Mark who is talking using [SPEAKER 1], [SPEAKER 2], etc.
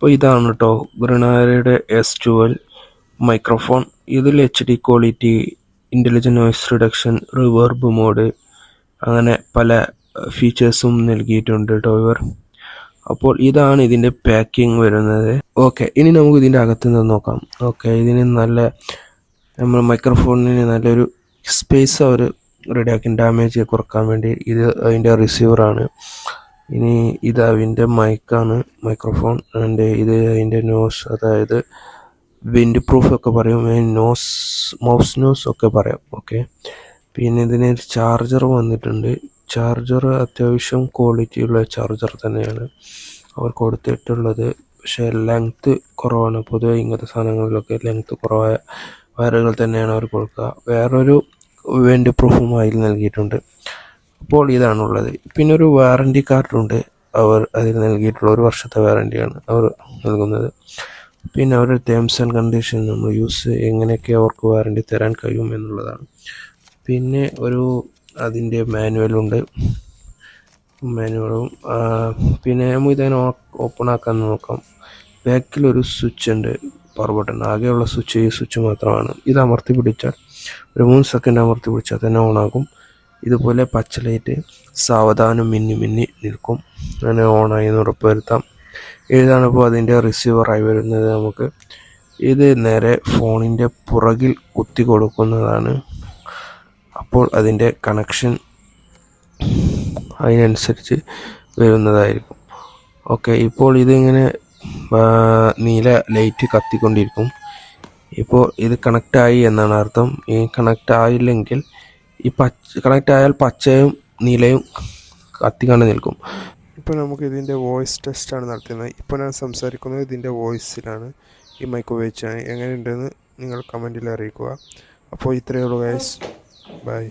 [SPEAKER 1] അപ്പോൾ ഇതാണ് കേട്ടോ ബ്രിനാരയുടെ S12 മൈക്രോഫോൺ. ഇതിൽ HD quality, intelligent noise reduction, reverb mode, അങ്ങനെ പല ഫീച്ചേഴ്സും നൽകിയിട്ടുണ്ട് കേട്ടോ ഇവർ. അപ്പോൾ ഇതാണ് ഇതിൻ്റെ പാക്കിംഗ് വരുന്നത്. ഓക്കെ, ഇനി നമുക്ക് ഇതിൻ്റെ അകത്ത് നിന്ന് നോക്കാം. ഓക്കെ, ഇതിന് നമ്മൾ മൈക്രോഫോണിന് നല്ലൊരു സ്പേസ് അവർ റെഡിയാക്കി, ഡാമേജ് കുറക്കാൻ വേണ്ടി. ഇത് അതിൻ്റെ റിസീവറാണ്. ഇനി ഇത് അതിൻ്റെ മൈക്കാണ്, മൈക്രോഫോൺ. ആൻഡ് ഇത് അതിൻ്റെ നോസ്, അതായത് വിൻഡ് പ്രൂഫ് ഒക്കെ പറയും, മൗസ് നോസ് ഒക്കെ പറയാം. ഓക്കെ, പിന്നെ ഇതിന് ചാർജർ വന്നിട്ടുണ്ട്. ചാർജർ അത്യാവശ്യം ക്വാളിറ്റിയുള്ള ചാർജർ തന്നെയാണ് അവർ കൊടുത്തിട്ടുള്ളത്. പക്ഷേ ലെങ്ത്ത് കുറവാണ്. പൊതുവെ ഇങ്ങനത്തെ സാധനങ്ങളിലൊക്കെ ലെങ്ത്ത് കുറവായ വയറുകൾ തന്നെയാണ് അവർ കൊടുക്കുക. വേറൊരു വിൻഡ് പ്രൂഫും അതിൽ നൽകിയിട്ടുണ്ട്. അപ്പോൾ ഇതാണുള്ളത്. പിന്നെ ഒരു വാറണ്ടി കാർഡുണ്ട് അവർ അതിൽ നൽകിയിട്ടുള്ള. 1 വർഷത്തെ വാറണ്ടിയാണ് അവർ നൽകുന്നത്. പിന്നെ അവരുടെ ടേംസ് ആൻഡ് കണ്ടീഷൻ, നമ്മൾ എങ്ങനെയൊക്കെ അവർക്ക് വാറണ്ടി തരാൻ കഴിയും എന്നുള്ളതാണ്. പിന്നെ അതിൻ്റെ മാനുവലും. പിന്നെ നമുക്ക് ഇതിനെ ഓപ്പൺ ആക്കാൻ നോക്കാം. ബാക്കിലൊരു സ്വിച്ച് ഉണ്ട്, പവർ ബട്ടൺ. ആകെയുള്ള സ്വിച്ച് ഈ സ്വിച്ച് മാത്രമാണ്. ഇത് അമർത്തി പിടിച്ചാൽ, ഒരു 3 സെക്കൻഡ് അമർത്തി പിടിച്ചാൽ തന്നെ ഓണാകും. ഇതുപോലെ പച്ച ലൈറ്റ് സാവധാനം മിന്നി നിൽക്കും. അങ്ങനെ ഓണായി എന്ന് ഉറപ്പ് വരുത്താം. ഇതാണിപ്പോൾ അതിൻ്റെ റിസീവറായി വരുന്നത്. നമുക്ക് ഇത് നേരെ ഫോണിൻ്റെ പുറകിൽ കുത്തി കൊടുക്കുന്നതാണ്. അപ്പോൾ അതിൻ്റെ കണക്ഷൻ അതിനനുസരിച്ച് വരുന്നതായിരിക്കും. ഓക്കെ, ഇപ്പോൾ ഇതിങ്ങനെ നീല ലൈറ്റ് കത്തിക്കൊണ്ടിരിക്കും. ഇപ്പോൾ ഇത് കണക്റ്റായി എന്നാണ് അർത്ഥം. ഈ കണക്റ്റ് ആയില്ലെങ്കിൽ, കണക്റ്റ് ആയാൽ പച്ചയും നീലയും കത്തിക്കണ്ട് നിൽക്കും. ഇപ്പോൾ നമുക്ക് ഇതിൻ്റെ വോയിസ് ടെസ്റ്റാണ് നടത്തുന്നത്. ഇപ്പോൾ ഞാൻ സംസാരിക്കുന്നത് ഇതിൻ്റെ വോയിസിലാണ്, ഈ മൈക്ക് ഉപയോഗിച്ചാണ്. എങ്ങനെയുണ്ടെന്ന് നിങ്ങൾ കമൻറ്റിൽ അറിയിക്കുക. അപ്പോൾ ഇത്രയേ ഉള്ളൂ ഗൈസ്, ബൈ.